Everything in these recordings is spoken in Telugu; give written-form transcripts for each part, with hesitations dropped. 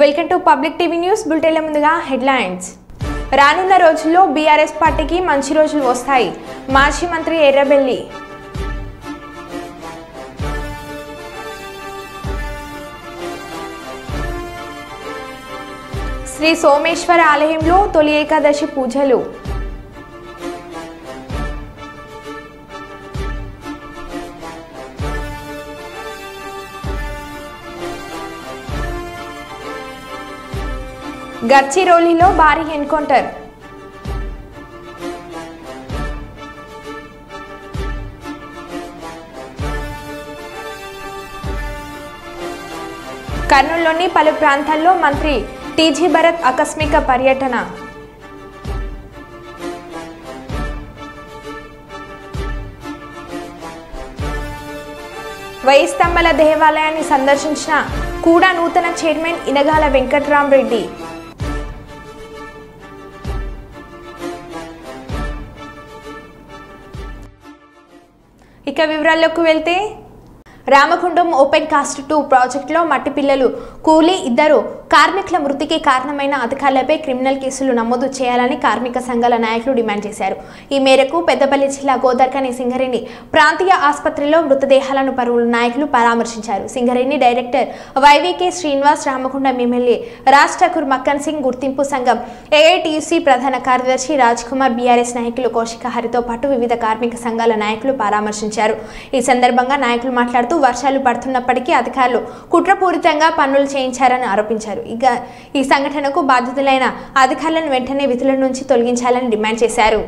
Welcome to public TV news బులెటిన్ల ముందుగా హెడ్లైన్స్. రానున్న రోజుల్లో బీఆర్ఎస్ పార్టీకి మంచి రోజులు వస్తాయి. మాజీ మంత్రి ఎర్రబెల్లి. శ్రీ సోమేశ్వర ఆలయంలో తొలి ఏకాదశి పూజలు. గడ్చిరోలిలో భారీ ఎన్కౌంటర్. కర్నూలులోని పలు ప్రాంతాల్లో మంత్రి టీజీ భరత్ ఆకస్మిక పర్యటన. వెయ్యి స్తంభాల దేవాలయాన్ని సందర్శించిన కూడా నూతన చైర్మన్ ఇనగాల వెంకట్రామరెడ్డి. ఇక వివరాల్లోకి వెళ్తే, రామగుండం ఓపెన్ కాస్ట్ 2 ప్రాజెక్టులో మట్టి పిల్లలు కూలీ ఇద్దరు కార్మికుల మృతికి కారణమైన అధికారులపై క్రిమినల్ కేసులు నమోదు చేయాలని కార్మిక సంఘాల నాయకులు డిమాండ్ చేశారు. ఈ మేరకు పెద్దపల్లి జిల్లా గోదార్కని సింగరేణి ప్రాంతీయ ఆసుపత్రిలో మృతదేహాలను పలువురు నాయకులు పరామర్శించారు. సింగరేణి డైరెక్టర్ వైవికే శ్రీనివాస్, రామగుండం ఎమ్మెల్యే రాజ్ ఠాకూర్, మక్కన్ సింగ్ గుర్తింపు సంఘం ఏఐటీయూసీ ప్రధాన కార్యదర్శి రాజ్ కుమార్, బీఆర్ఎస్ నాయకులు కౌశిక హరితో పాటు వివిధ కార్మిక సంఘాల నాయకులు పరామర్శించారు. ఈ సందర్భంగా నాయకులు మాట్లాడుతూ వర్షాలు పడుతున్నప్పటికీ అధికారులు కుట్రపూరితంగా పనులు చేయించారని ఆరోపించారు. ఇక ఈ సంఘటనకు బాధితులైన అధికారులను వెంటనే విధుల నుంచి తొలగించాలని డిమాండ్ చేశారు.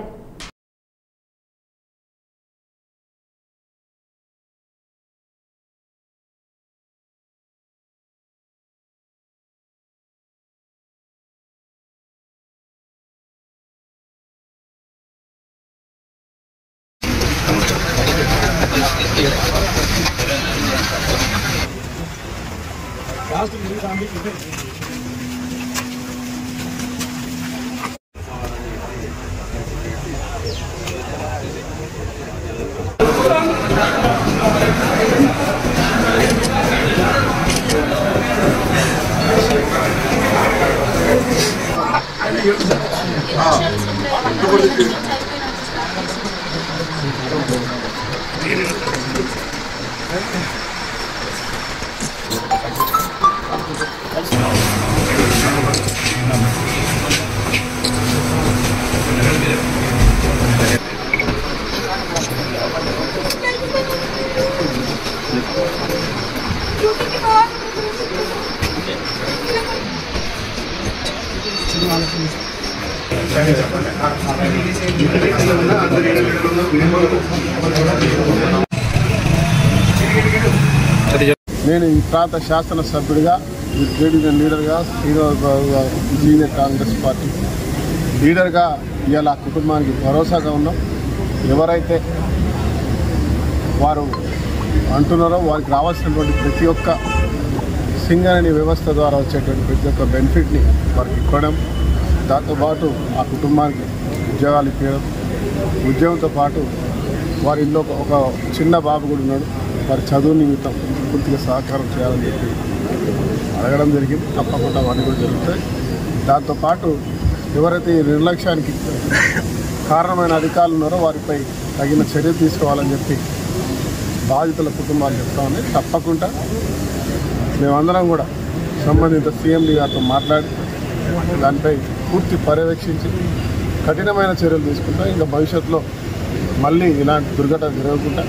నేను ఈ ప్రాంత శాసనసభ్యుడిగా, ఈ ట్రేడ్ యూనియన్ లీడర్గా, సీనియర్ కాంగ్రెస్ పార్టీ లీడర్గా ఇవాళ కుటుంబానికి భరోసాగా ఉన్నాం. ఎవరైతే వారు అంటున్నారో వారికి రావాల్సినటువంటి ప్రతి ఒక్క సింగరేణి వ్యవస్థ ద్వారా వచ్చేటువంటి ప్రతి ఒక్క బెనిఫిట్ని వారికి ఇవ్వడం, దాంతోపాటు ఆ కుటుంబానికి ఉద్యోగాలు ఇవ్వడం, ఉద్యోగంతో పాటు వారి ఇంట్లో ఒక చిన్న బాబు కూడా ఉన్నాడు, వారి చదువు నిమిత్తం పూర్తిగా సహకారం చేయాలని చెప్పి అడగడం జరిగింది. తప్పకుండా అవన్నీ కూడా జరుగుతాయి. దాంతోపాటు ఎవరైతే ఈ నిర్లక్ష్యానికి కారణమైన అధికారులు ఉన్నారో వారిపై తగిన చర్య తీసుకోవాలని చెప్పి బాధితుల కుటుంబాలు చెప్తా ఉన్నాయి. తప్పకుండా మేమందరం కూడా సంబంధిత సీఎండీ గారితో మాట్లాడి దానిపై పూర్తి పర్యవేక్షించి కఠినమైన చర్యలు తీసుకుంటాం. ఇంకా భవిష్యత్తులో మళ్ళీ ఇలాంటి దుర్ఘటన జరగకుండా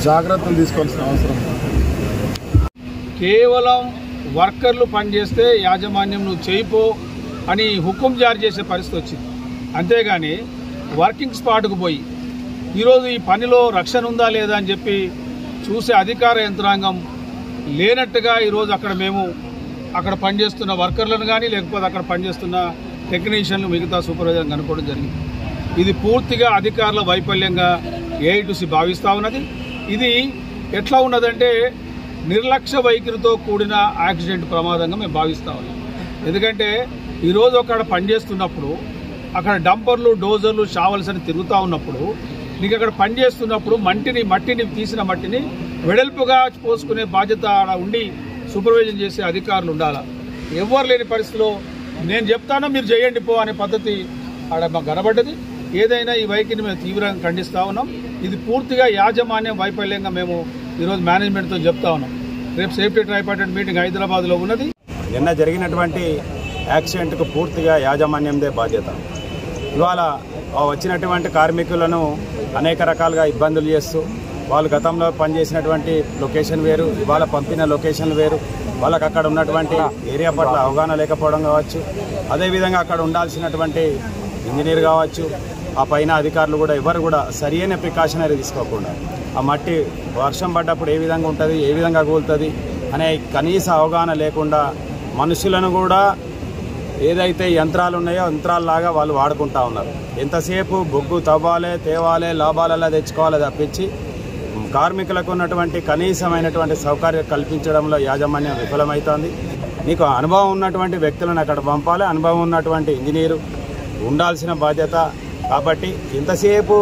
జాగ్రత్తలు తీసుకోవాల్సిన అవసరం. కేవలం వర్కర్లు పనిచేస్తే యాజమాన్యం నువ్వు చేయిపో అని హుకుం జారీ చేసే పరిస్థితి వచ్చింది. అంతేగాని వర్కింగ్ స్పాట్కు పోయి ఈరోజు ఈ పనిలో రక్షణ ఉందా లేదా అని చెప్పి చూసే అధికార యంత్రాంగం లేనట్టుగా ఈరోజు అక్కడ పనిచేస్తున్న వర్కర్లను కానీ లేకపోతే అక్కడ పనిచేస్తున్న టెక్నీషియన్లు మిగతా సూపర్వైజర్ కనుక్కోవడం జరిగింది. ఇది పూర్తిగా అధికారుల వైఫల్యంగా ఏఐటీసీ భావిస్తూ ఉన్నది. ఇది ఎట్లా ఉన్నదంటే నిర్లక్ష్య వైఖరితో కూడిన యాక్సిడెంట్ ప్రమాదంగా మేము భావిస్తూ ఉన్నాం. ఎందుకంటే ఈరోజు అక్కడ పనిచేస్తున్నప్పుడు అక్కడ డంపర్లు, డోజర్లు, షావల్స్ అని తిరుగుతూ ఉన్నప్పుడు నీకు అక్కడ పనిచేస్తున్నప్పుడు మట్టిని తీసిన మట్టిని వెడల్పుగా పోసుకునే బాధ్యత ఉండి సూపర్వైజన్ చేసే అధికారులు ఉండాలి. ఎవ్వరు లేని పరిస్థితిలో నేను చెప్తానో మీరు చేయండి పో అనే పద్ధతి ఆడ మాకు కనబడ్డది. ఏదైనా ఈ వైఖరిని మేము తీవ్రంగా ఖండిస్తూ ఉన్నాం. ఇది పూర్తిగా యాజమాన్యం వైఫల్యంగా మేము ఈరోజు మేనేజ్మెంట్తో చెప్తా ఉన్నాం. రేపు సేఫ్టీ ట్రైపార్టెంట్ మీటింగ్ హైదరాబాద్లో ఉన్నది. నిన్న జరిగినటువంటి యాక్సిడెంట్కు పూర్తిగా యాజమాన్యందే బాధ్యత. ఇవాళ వచ్చినటువంటి కార్మికులను అనేక రకాలుగా ఇబ్బందులు చేస్తూ వాళ్ళు గతంలో పనిచేసినటువంటి లొకేషన్ వేరు, ఇవాళ పంపిన లొకేషన్ వేరు, వాళ్ళకి అక్కడ ఉన్నటువంటి ఏరియా పట్ల అవగాహన లేకపోవడం కావచ్చు, అదేవిధంగా అక్కడ ఉండాల్సినటువంటి ఇంజనీర్ కావచ్చు, ఆ పైన అధికారులు కూడా ఎవరు కూడా సరైన ప్రికాషనరీ తీసుకోకుండా ఆ మట్టి వర్షం పడ్డప్పుడు ఏ విధంగా ఉంటుంది, ఏ విధంగా కూలుతుంది అనే కనీస అవగాహన లేకుండా మనుషులను కూడా ఏదైతే యంత్రాలు ఉన్నాయో యంత్రాలలాగా వాళ్ళు వాడుకుంటూ ఉన్నారు. ఎంతసేపు బొగ్గు తవ్వాలి, తేవాలి, లాభాలలో తెచ్చుకోవాలి తప్పించి కార్మికులకు ఉన్నటువంటి కనీసమైనటువంటి సౌకర్యం కల్పించడంలో యాజమాన్యం విఫలమవుతోంది. నీకు అనుభవం ఉన్నటువంటి వ్యక్తులను అక్కడ పంపాలి, అనుభవం ఉన్నటువంటి ఇంజనీరు ఉండాల్సిన బాధ్యత. కాబట్టి ఇంతసేపు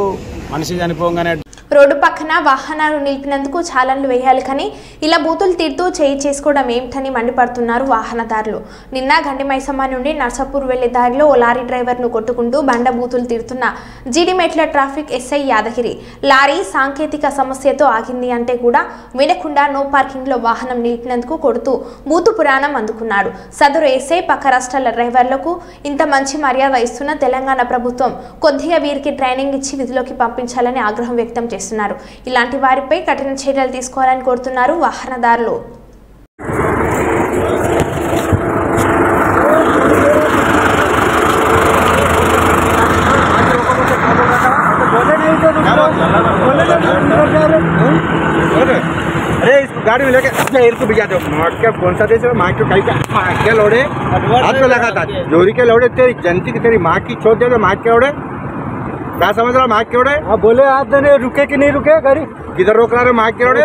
మనిషి చనిపోగానే రోడ్డు పక్కన వాహనాలు నిలిపినందుకు చాలన్లు వేయాలి కానీ ఇలా బూతులు తీరుతూ చేయి చేసుకోవడం ఏమిటని మండిపడుతున్నారు వాహనదారులు. నిన్న గండిమైసమ్మ నుండి నర్సాపూర్ వెళ్లే దారిలో ఓ లారీ డ్రైవర్ను కొట్టుకుంటూ బండ బూతులు తీరుతున్న Jeedimetla traffic SI Yadagiri lorry సాంకేతిక సమస్యతో ఆగింది అంటే కూడా వినకుండా నో పార్కింగ్లో వాహనం నిలిపినందుకు కొడుతూ బూతు పురాణం అందుకున్నాడు. సదరు ఎస్ఐ పక్క రాష్ట్రాల డ్రైవర్లకు ఇంత మంచి మర్యాద ఇస్తున్న తెలంగాణ ప్రభుత్వం కొద్దిగా వీరికి ట్రైనింగ్ ఇచ్చి విధిలోకి పంపించాలని ఆగ్రహం వ్యక్తం చేస్తున్నారు. ఇలాంటి వారిపై కఠిన చర్యలు తీసుకోవాలని కోరుతున్నారు వాహనదారులు. अरे इस गाड़ी में लेके एयर को भिजा दो। क्या कौन सा देश है? माँ के कहीं क्या लोड़े हाथ पे लगा था जोरी के लोड़े तेरी जनती की तेरी माँ की छोड़ दे माँ के लोड़े क्या समझ रहा माँ के लोड़े? हाँ बोले हाथ देने रुके कि नहीं रुके गाड़ी किधर रोक रहा है माँ के लोड़े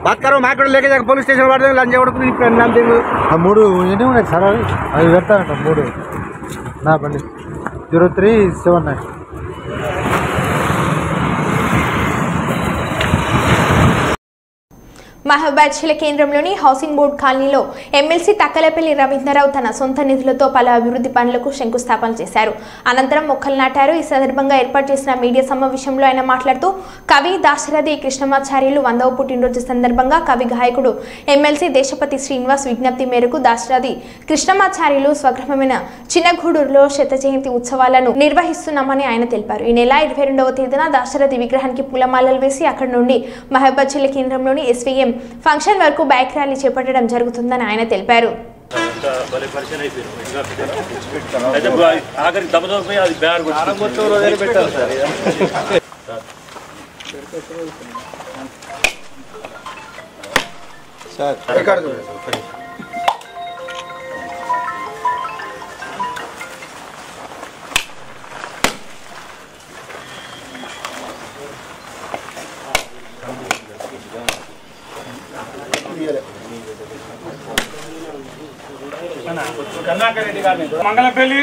बात करो माँ को लेके जाकर पुलिस स्टेशन वाले लंजा को नाम देंगे मूड सर अभी పెడతా మూడు నా బండి 0379 మహబూబాద్ జిల్లా కేంద్రంలోని హౌసింగ్ బోర్డు కాలనీలో ఎమ్మెల్సీ తక్కలపల్లి రవీంద్రరావు తన సొంత నిధులతో పలు అభివృద్ధి పనులకు శంకుస్థాపన చేశారు. అనంతరం మొక్కలు నాటారు. ఈ సందర్భంగా ఏర్పాటు చేసిన మీడియా సమావేశంలో ఆయన మాట్లాడుతూ కవి దాశరథి కృష్ణమాచార్యులు 100వ పుట్టినరోజు సందర్భంగా కవి గాయకుడు ఎమ్మెల్సీ దేశపతి శ్రీనివాస్ విజ్ఞప్తి మేరకు దాశరథి కృష్ణమాచార్యులు స్వగ్రామమైన చిన్నగూడూరులో శత జయంతి ఉత్సవాలను నిర్వహిస్తున్నామని ఆయన తెలిపారు. ఈ నెల 22వ తేదీన దాశరథి విగ్రహానికి పూలమాలలు వేసి అక్కడి నుండి మహబూబాద్ జిల్లా కేంద్రంలోని ఎస్వీఎం ఫంక్షన్ వరకు బైక్ ర్యాలీ చేపట్టడం జరుగుతుందని ఆయన తెలిపారు. మంగళపల్లి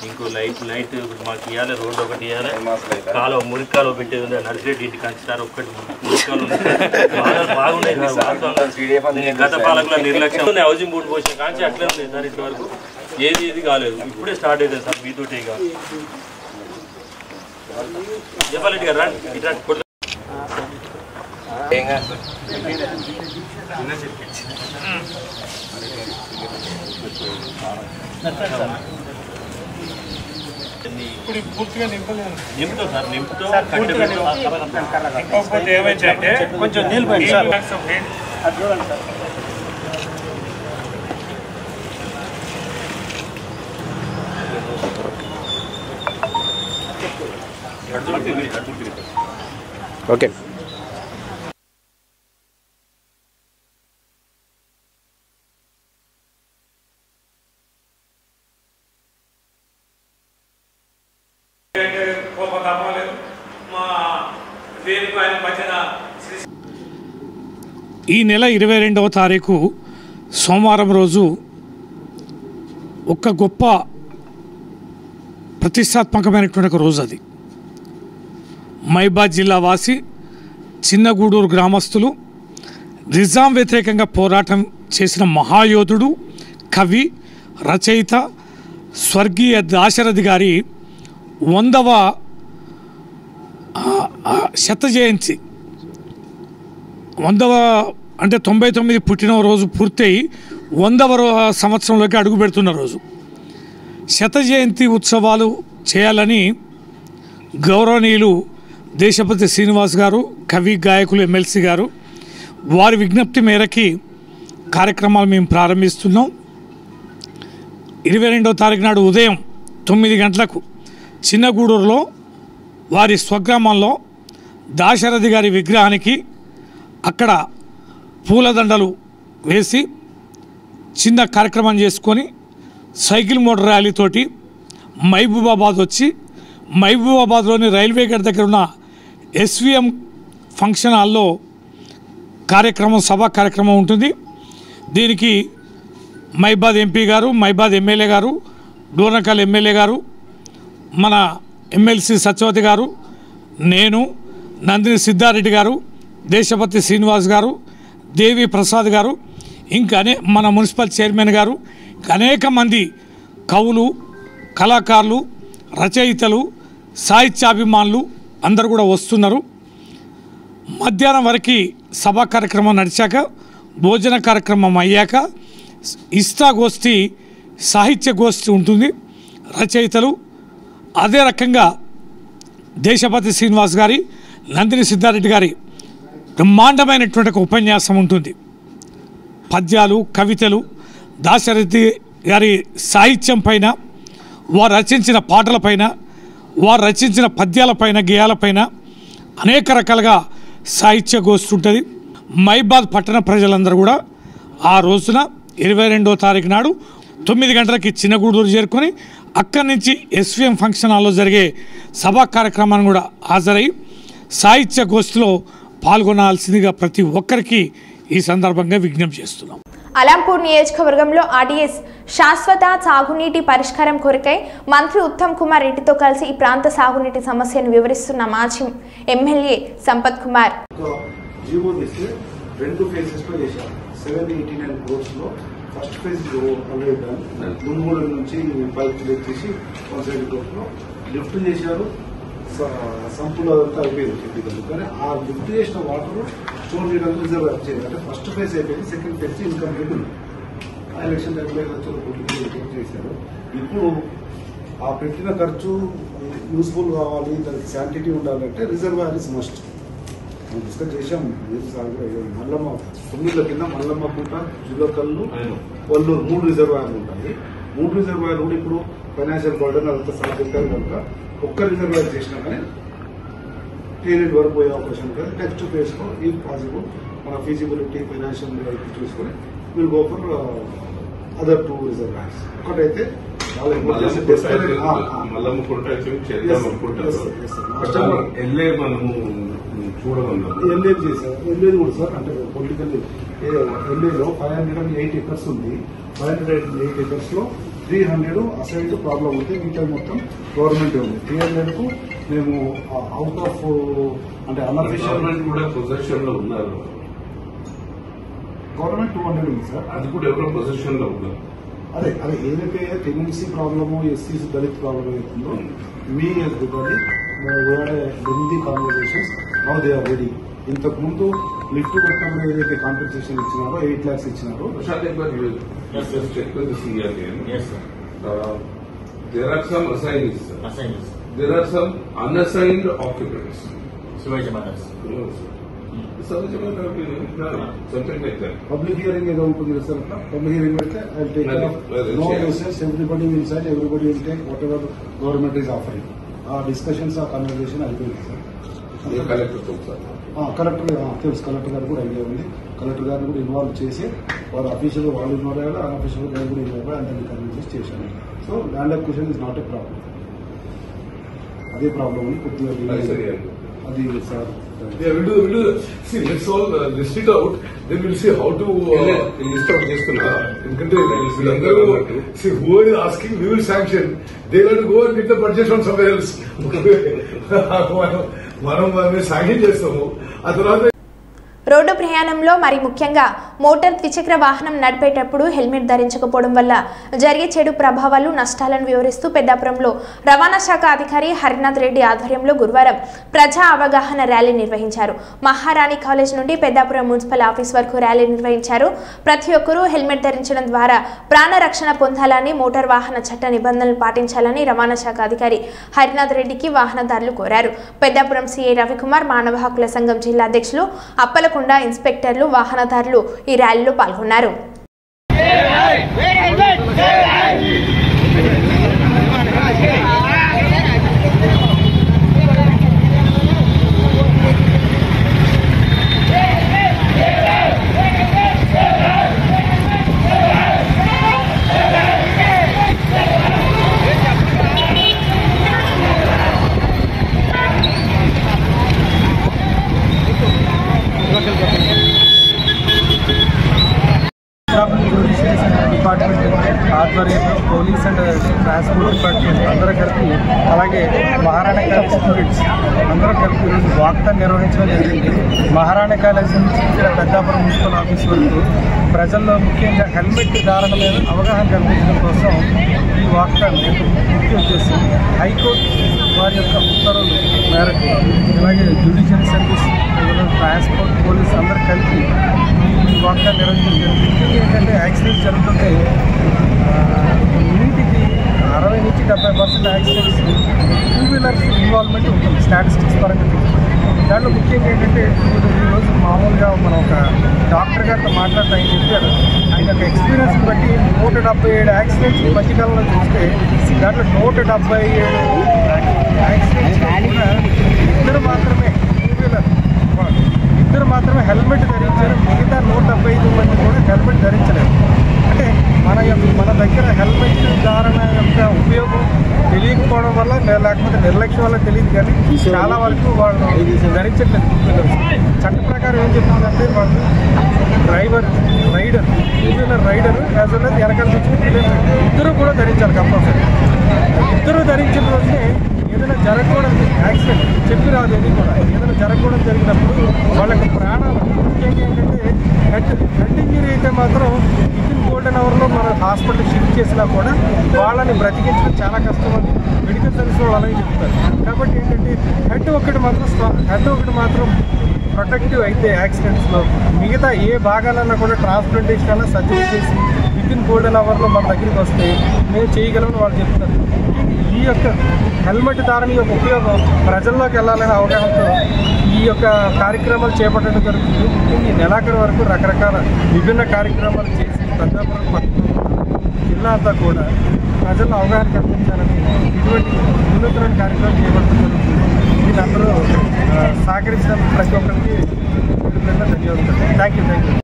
ఇంకో లైట్ మాకు ఇవ్వాలి, రోడ్డు ఒకటి ఇవ్వాలి, కాలువ మురికాలు పెట్టేది ఉంది, నర్సిరెడ్డి ఇంటికి అంటారు ఒక్కటి మురికాలు బాగున్నాయి. గత పాలకుల నిర్లక్ష్యం హౌసింగ్ బోర్డు పోసిన కానీ అట్లే ఉంది సార్. ఇటు వరకు ఏది కాలేదు, ఇప్పుడే స్టార్ట్ అవుతుంది సార్. మీతోటే కాదు చెప్పాలి గారు రండి ఇట్లా పూర్తిగా నింపుతో సార్ నింపుతో ఏమైందంటే కొంచెం నీళ్ళు పోయింది సార్. చూడండి సార్. ఓకే ఈ నెల 22వ తారీఖు సోమవారం రోజు ఒక గొప్ప ప్రతిష్టాత్మకమైనటువంటి ఒక రోజు. అది మైబాద్ జిల్లా వాసి చిన్నగూడూరు గ్రామస్తులు నిజాం వ్యతిరేకంగా పోరాటం చేసిన మహాయోధుడు, కవి, రచయిత స్వర్గీయ దాశరథి గారి 100వ శత జయంతి, 100వ అంటే 99 పుట్టినరోజు పూర్తయి 100వ సంవత్సరంలోకి అడుగు పెడుతున్న రోజు. శత జయంతి ఉత్సవాలు చేయాలని గౌరవనీయులు దేశపతి శ్రీనివాస్ గారు, కవి గాయకులు ఎమ్మెల్సీ గారు వారి విజ్ఞప్తి మేరకి కార్యక్రమాలు మేము ప్రారంభిస్తున్నాం. 22వ తారీఖు నాడు ఉదయం 9 గంటలకు చిన్నగూడూరులో వారి స్వగ్రామంలో దాశరథి గారి విగ్రహానికి అక్కడ పూలదండలు వేసి చిన్న కార్యక్రమం చేసుకొని సైకిల్ మోటార్ ర్యాలీతోటి మహబూబాబాద్ వచ్చి మహబూబాబాద్లోని రైల్వే గేట్ దగ్గర ఉన్న ఎస్విఎం ఫంక్షన్ హాల్లో సభా కార్యక్రమం ఉంటుంది. దీనికి మైబాద్ ఎంపీ గారు, మైబాద్ ఎమ్మెల్యే గారు, డోర్నకల్ ఎమ్మెల్యే గారు, మన ఎమ్మెల్సీ సత్యవతి గారు, నేను, నందిని సిద్ధారెడ్డి గారు, దేశపతి శ్రీనివాస్ గారు, దేవి ప్రసాద్ గారు, ఇంకా మన మున్సిపల్ చైర్మన్ గారు, అనేక మంది కవులు, కళాకారులు, రచయితలు, సాహిత్యాభిమానులు అందరూ కూడా వస్తున్నారు. మధ్యాహ్నం వరకు సభా కార్యక్రమం నడిచాక భోజన కార్యక్రమం అయ్యాక ఇష్టాగోష్ఠి, సాహిత్య గోష్ఠి ఉంటుంది. రచయితలు అదే రకంగా దేశపతి శ్రీనివాస్ గారి, నందిని సిద్ధారెడ్డి గారి బ్రహ్మాండమైనటువంటి ఒక ఉపన్యాసం ఉంటుంది. పద్యాలు, కవితలు, దాశరథి గారి సాహిత్యం పైన, వారు రచించిన పాటలపైన, వారు రచించిన పద్యాలపైన, గేయాలపైన అనేక రకాలుగా సాహిత్య గోష్ఠి ఉంటుంది. మైబాద్ పట్టణ ప్రజలందరూ కూడా ఆ రోజున 22వ తారీఖు నాడు 9 గంటలకి చిన్నగూడూరు చేరుకొని అక్కడి నుంచి ఎస్విఎం ఫంక్షన్ హాల్లో జరిగే సభా కార్యక్రమాన్ని కూడా హాజరై సాహిత్య గోష్ఠిలో పాల్గొనాల్సిందిగా ప్రతి ఒక్కరికి ఈ సందర్భంగా విజ్ఞప్తి చేస్తున్నాం. అలంపూర్ నియోజకవర్గంలో ఆర్డీఎస్ శాశ్వత సాగునీటి పరిష్కారం కొరకై మంత్రి ఉత్తమ్ కుమార్ రెడ్డితో కలిసి ఈ ప్రాంత సాగునీటి సమస్యను వివరిస్తున్న మాజీ ఎమ్మెల్యే సంపత్ కుమార్. జీవో తీస్తే 2 ఫేజెస్లో చేశారు. 789 crores ఫస్ట్ ఫేజ్ ఆల్రెడీ దుమ్ముగూడ నుంచి పైప్ తెచ్చేసి 170 crores లిఫ్ట్ చేశారు. సంపులో అదంతా అయిపోయింది. కానీ ఆ లిఫ్ట్ చేసిన వాటర్ స్టోర్ చేయడానికి రిజర్వ్ చేయాలి. అంటే ఫస్ట్ ఫేజ్ అయిపోయింది, సెకండ్ ఫేజ్ ఇన్కంప్లీట్ ఉంది. ఆ ఎలక్షన్ టైంలో చేశారు. ఇప్పుడు ఆ పెట్టిన ఖర్చు యూస్ఫుల్ కావాలి, దానికి శాంటిటీ ఉండాలంటే రిజర్వాయర్ ఇస్ మస్ట్. మనం డిస్కస్ చేశాం. మల్లమ్మ 9 కింద మల్లమ్మ పూట, జులకల్లు, వల్లూరు 3 రిజర్వాయర్లు ఉంటాయి. 3 రిజర్వాయర్లు కూడా ఇప్పుడు ఫైనాన్షియల్ బర్డన్ అదంతా సాధిస్తారు కనుక ఒక్క రిజర్వాయర్ చేసినా కానీ పీరియడ్ వరకు పోయే అవకాశం కదా. నెక్స్ట్ ఫేజ్ లో ఈ పాసిబుల్ మన ఫీజిబిలిటీ ఫైనాన్షియల్ చూసుకొని will go for other 2 reservoirs. ఒకటైతే చాలా ఎల్ఏ చేశారు. ఎల్ఏది కూడా సార్ అంటే పొలిటికల్ ఎల్ఏలో 508 acres ఉంది. 508 acres లో 300 అసైడ్ ప్రాబ్లం ఉంది. మిగతా మొత్తం గవర్నమెంట్ ఉంది. 300 కు మేము అవుట్ ఆఫ్ అంటే అన్అఫీషియల్ కూడా పొజిషన్ లో ఉన్నారు. గవర్నమెంట్ 200 ఉంది సార్. అది కూడా ఎవరో పొజిషన్ లో ఉన్నారు. అదే ఏదైతే టెనెన్సీ ప్రాబ్లము, ఎస్సీస్ దళిత్ ప్రాబ్లం అవుతుందో మీ Hindi conversations now they are ready. ఇంతకు ముందు లిఫ్ట్ పెట్టినప్పుడు ఏదైతే కాంపెన్సేషన్ ఇచ్చినారో 8 lakhs ఇచ్చినారో there are some assignees. There are some unassigned occupants. Something like that. Public hearing ఏదో ఉంటుంది కదా సార్. పబ్లిక్ హియరింగ్ పెడితే I will take no message, everybody will sign, everybody will take whatever government is offering. ఆ డిస్కషన్స్, ఆ కన్వర్సేషన్ అయిపోయింది సార్. కలెక్టర్ తెలుసు, కలెక్టర్ గారు కూడా ఐడియా ఉంది. కలెక్టర్ గారిని కూడా ఇన్వాల్వ్ చేసి వారు అఫీషియల్ వాళ్ళు ఇన్వాల్వ్ అయ్యారు, అన్అఫీషియల్ గారు కూడా ఇన్వాల్వ్ అయ్యి అందరినీ కన్విన్స్ చేశాను. So land acquisition is not a problem. అదే ప్రాబ్లం ఉంది కొద్దిగా అది sir. Yeah, we'll do. See, let's all list it out. Then we'll see how to list out this. See, whoever is asking, we will sanction. They will go and get the budget from somewhere else. మనం సాయం చేస్తాము. ఆ తర్వాత రోడ్డు ప్రయాణంలో మరి ముఖ్యంగా మోటార్ ద్విచక్ర వాహనం నడిపేటప్పుడు హెల్మెట్ ధరించకపోవడం వల్ల జరిగే చెడు ప్రభావాలు నష్టాలను వివరిస్తూ పెద్దాపురంలో రవాణా శాఖ అధికారి హరినాథ్ రెడ్డి ఆధ్వర్యంలో గురువారం ప్రజా అవగాహన ర్యాలీ నిర్వహించారు. మహారాణి కాలేజ్ నుండి పెద్దాపురం మున్సిపల్ ఆఫీస్ వరకు ర్యాలీ నిర్వహించారు. ప్రతి ఒక్కరూ హెల్మెట్ ధరించడం ద్వారా ప్రాణ రక్షణ పొందాలని, మోటార్ వాహన చట్ట నిబంధనలు పాటించాలని రవాణా శాఖ అధికారి హరినాథ్ రెడ్డికి వాహనదారులు కోరారు. పెద్దాపురం సిఐ రవికుమార్, మానవ హక్కుల సంఘం జిల్లా అధ్యక్షులు అప్పలకొండ ఇన్స్పెక్టర్లు, వాహనదారులు ఈ ర్యాలీలో పాల్గొన్నారు. డిపార్ట్మెంట్ ఆధ్వర్యంలో పోలీస్ అండ్ ట్రాన్స్పోర్ట్ డిపార్ట్మెంట్ అందరూ కలిపి, అలాగే మహారాణా కాలేజ్ స్టూడెంట్స్ అందరూ కలిపి ఈరోజు వాక్థాన్ నిర్వహించడం జరిగింది. మహారాణా కాలేజ్ నుంచి పెద్దాపురం మున్సిపల్ ఆఫీస్ వరకు ప్రజల్లో ముఖ్యంగా హెల్మెట్ ధారణ మీద అవగాహన కల్పించడం కోసం ఈ వాక్థాన్ ముఖ్య ఉద్దేశం. హైకోర్టు వారి యొక్క ఉత్తర్వుల మేరకు అలాగే జ్యుడిషియల్ సర్వీస్, ట్రాన్స్పోర్ట్, పోలీస్ అందరూ కలిపి ఈ వాక్థాన్ నిర్వహించడం జరిగింది. ఏంటంటే యాక్సిడెంట్స్ జరుగుతుంటే నీటికి 60 నుంచి 70% యాక్సిడెంట్స్ టూ వీలర్స్ ఇన్వాల్వ్మెంట్ ఉంటుంది స్టాటిస్టిక్స్ పరంగా. దాంట్లో ముఖ్యంగా ఏంటంటే ఈరోజు మామూలుగా మనం ఒక డాక్టర్ గారితో మాట్లాడుతూ ఆయన చెప్పారు, ఆయన యొక్క ఎక్స్పీరియన్స్ బట్టి 177 యాక్సిడెంట్స్ ఈ మధ్యకాలంలో చూస్తే దాంట్లో 177 యాక్సిడెంట్స్ కూడా ఇద్దరు మాత్రమే టూ వీలర్ ఇద్దరు మాత్రమే హెల్మెట్ ధరించారు. మిగతా 175 మంది కూడా హెల్మెట్ ధరించలేదు. అంటే మన దగ్గర హెల్మెట్ ధారణ యొక్క ఉపయోగం తెలియకపోవడం వల్ల, లేకపోతే నిర్లక్ష్యం వల్ల తెలియదు, కానీ చాలా వరకు వాళ్ళు ధరించట్లేదు. చట్ట ప్రకారం ఏం చెప్తుందంటే వాళ్ళు rider two wheeler rider as well as వెనకాల ఇద్దరు కూడా ధరించాలి కంపల్సరీ. ఇద్దరు ధరించిన రోజునే ఏదైనా జరగకూడదు యాక్సిడెంట్ చెప్పి రాదు. ఏది కూడా ఏదైనా జరగకూడదు జరిగినప్పుడు వాళ్ళకి ప్రాణాలు ముఖ్యంగా ఏంటంటే హెడ్ ఇంజరీ అయితే మాత్రం వితిన్ గోల్డెన్ అవర్లో మనం హాస్పిటల్ షిఫ్ట్ చేసినా కూడా వాళ్ళని బ్రతికించడం చాలా కష్టం అని మెడికల్ సర్వీస్ వాళ్ళు అలాగే చెప్తారు. కాబట్టి ఏంటంటే హెడ్ ఒకటి మాత్రం ప్రొటెక్టివ్ అయితే యాక్సిడెంట్స్లో మిగతా ఏ భాగాలన్నా కూడా ట్రాన్స్ప్లాంటేషన్ అలా సర్జరీ చేసి వితిన్ గోల్డెన్ అవర్లో మన దగ్గరికి వస్తే మేము చేయగలమని వాళ్ళు చెప్తారు. ఈ యొక్క హెల్మెట్ ధారణ యొక్క ఉపయోగం ప్రజల్లోకి వెళ్ళాలనే అవగాహనతో ఈ యొక్క కార్యక్రమాలు చేపట్టడం జరుగుతుంది. ఈ నెలాఖరు వరకు రకరకాల విభిన్న కార్యక్రమాలు చేసి పెద్దాపురం జిల్లా అంతా కూడా ప్రజల్లో అవగాహన కల్పించాలని ఇటువంటి వినూత్న కార్యక్రమం చేపట్టడం జరుగుతుంది. దీని అందరూ సహకరించిన ప్రతి ఒక్కరికి ధన్యవాదాలు. Thank you.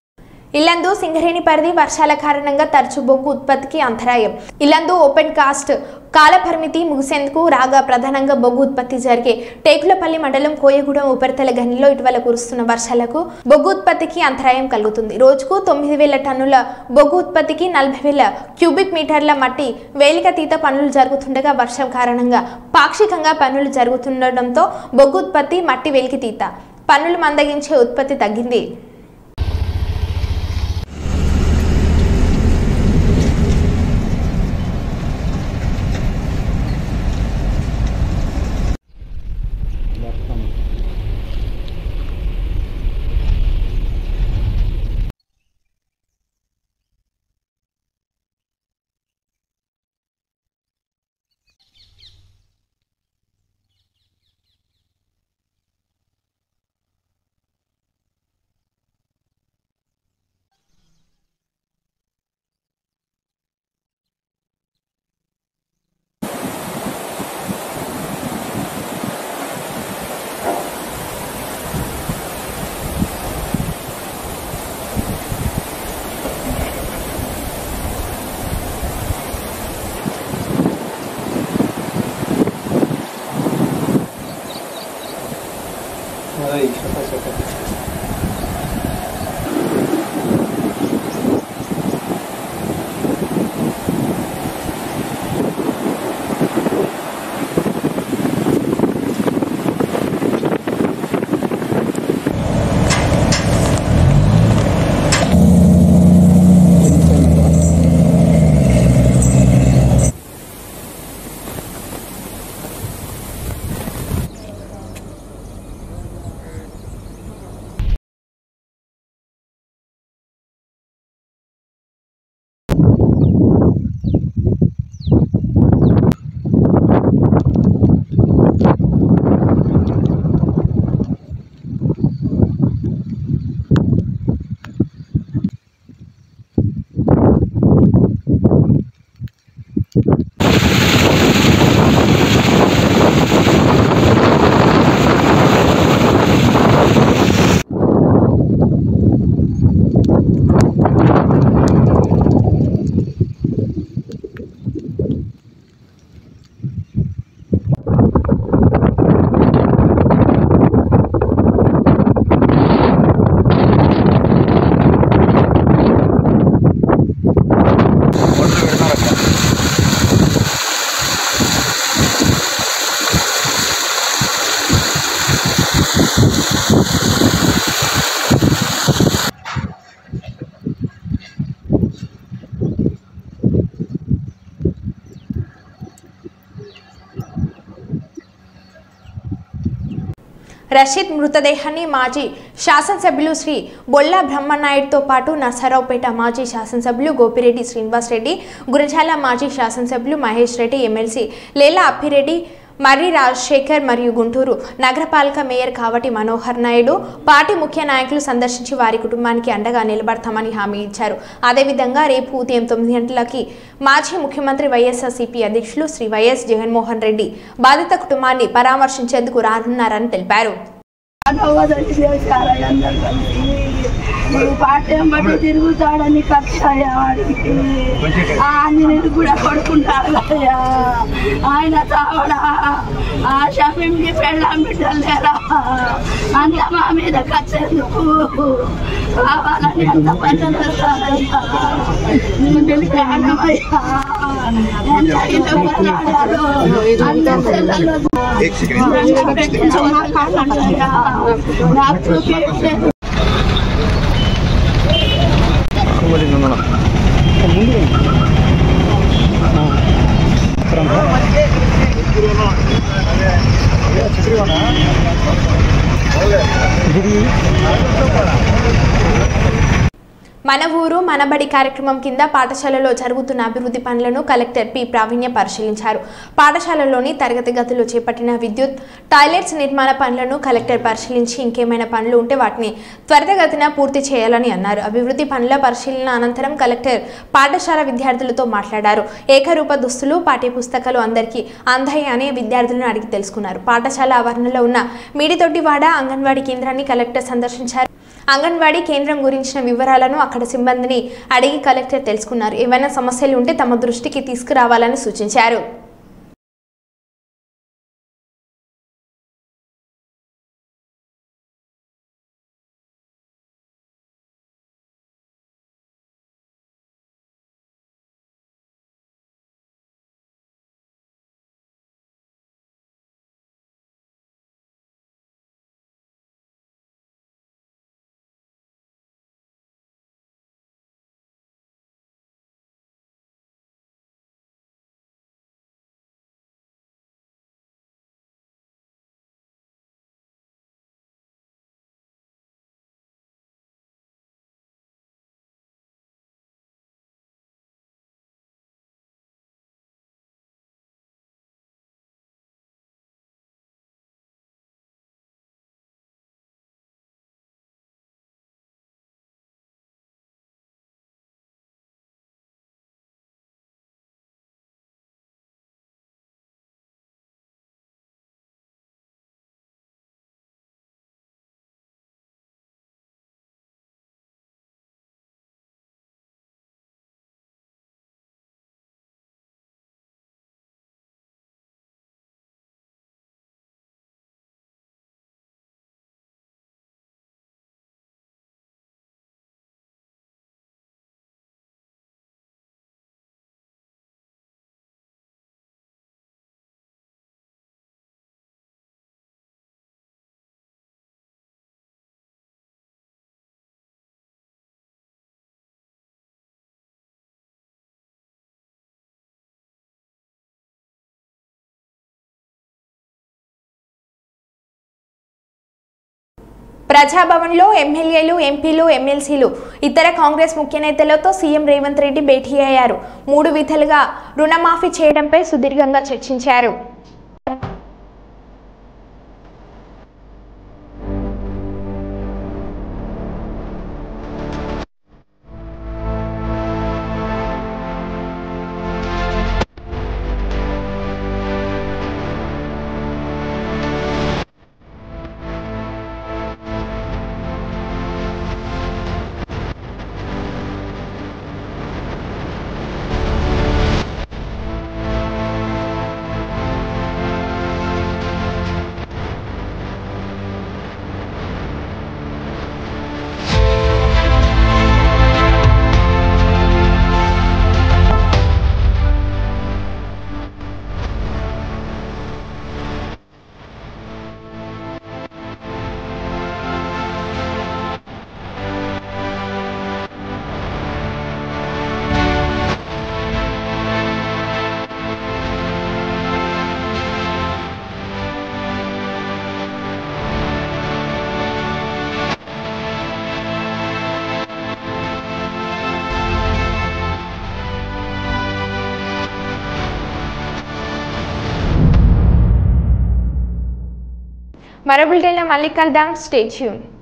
ఇల్లందు సింగరేణి పరిధి వర్షాల కారణంగా తరచు బొగ్గు ఉత్పత్తికి అంతరాయం. ఇల్లందు ఓపెన్ కాస్ట్ కాలపరిమితి ముగిసేందుకు రాగా ప్రధానంగా బొగ్గు ఉత్పత్తి జరిగే టేకులపల్లి మండలం కోయగూడెం ఉపరితల గనిలో ఇటీవల కురుస్తున్న వర్షాలకు బొగ్గు ఉత్పత్తికి అంతరాయం కలుగుతుంది. రోజుకు 9,000 టన్నుల బొగ్గు ఉత్పత్తికి 40,000 క్యూబిక్ మీటర్ల మట్టి వేలికతీత పనులు జరుగుతుండగా వర్షం కారణంగా పాక్షికంగా పనులు జరుగుతుండటంతో బొగ్గు ఉత్పత్తి, మట్టి వెలికితీత పనులు మందగించే ఉత్పత్తి తగ్గింది. రషీద్ మృతదేహాన్ని మాజీ శాసనసభ్యులు శ్రీ బొల్లా బ్రహ్మనాయుడుతో పాటు నర్సరావుపేట మాజీ శాసనసభ్యులు గోపిరెడ్డి శ్రీనివాస్ రెడ్డి, గురజాల మాజీ శాసనసభ్యులు మహేష్ రెడ్డి, ఎమ్మెల్సీ లేలా అప్పిరెడ్డి, మర్రి రాజశేఖర్ మరియు గుంటూరు నగరపాలక మేయర్ కావటి మనోహర్ నాయుడు పార్టీ ముఖ్య నాయకులు సందర్శించి వారి కుటుంబానికి అండగా నిలబడతామని హామీ ఇచ్చారు. అదేవిధంగా రేపు ఉదయం 9 గంటలకి మాజీ ముఖ్యమంత్రి వైఎస్ఆర్సీపీ అధ్యక్షులు శ్రీ వైఎస్ జగన్మోహన్ రెడ్డి బాధిత కుటుంబాన్ని పరామర్శించేందుకు రానున్నారని తెలిపారు. పాఠ్యం బట్టి తిరుగుతాడని కక్షయ్యా వాడికి ఆంజనేయుడు కూడా కొడుకుంటాడయ్యా. ఆయన చావడా ఆ షమీంకి పెళ్ళాం బిడ్డలు లేరా అంత మా మీద కచ్చేందుకు కావాలని అంత పని చేస్తాడయ్యా. నేను తెలియకయ్యా ఎంత ఇష్టపడ్డాడో అందరి సెల్లల్లో నాకు మన ఊరు మనబడి కార్యక్రమం కింద పాఠశాలలో జరుగుతున్న అభివృద్ధి పనులను కలెక్టర్ పి ప్రావీణ్య పరిశీలించారు. పాఠశాలలోని తరగతి గదిలో చేపట్టిన విద్యుత్ టాయిలెట్స్ నిర్మాణ పనులను కలెక్టర్ పరిశీలించి ఇంకేమైనా పనులు ఉంటే వాటిని త్వరితగతిన పూర్తి చేయాలని అన్నారు. అభివృద్ధి పనుల పరిశీలన అనంతరం కలెక్టర్ పాఠశాల విద్యార్థులతో మాట్లాడారు. ఏకరూప దుస్తులు, పాఠ్యపుస్తకాలు అందరికీ అందాయి అనే విద్యార్థులను అడిగి తెలుసుకున్నారు. పాఠశాల ఆవరణలో ఉన్న మీడితొట్టివాడ అంగన్వాడీ కేంద్రాన్ని కలెక్టర్ సందర్శించారు. అంగన్వాడీ కేంద్రం గురించిన వివరాలను అక్కడ సిబ్బందిని అడిగి కలెక్టర్ తెలుసుకున్నారు. ఏవైనా సమస్యలు ఉంటే తమ దృష్టికి తీసుకురావాలని సూచించారు. ప్రజాభవన్లో ఎమ్మెల్యేలు, ఎంపీలు, ఎమ్మెల్సీలు, ఇతర కాంగ్రెస్ ముఖ్య నేతలతో సీఎం రేవంత్ రెడ్డి భేటీ అయ్యారు. 3 విడతలుగా రుణమాఫీ చేయడంపై సుదీర్ఘంగా చర్చించారు. మరో బులెటిన్లో మళ్ళీ కలుద్దాం. Stay tune.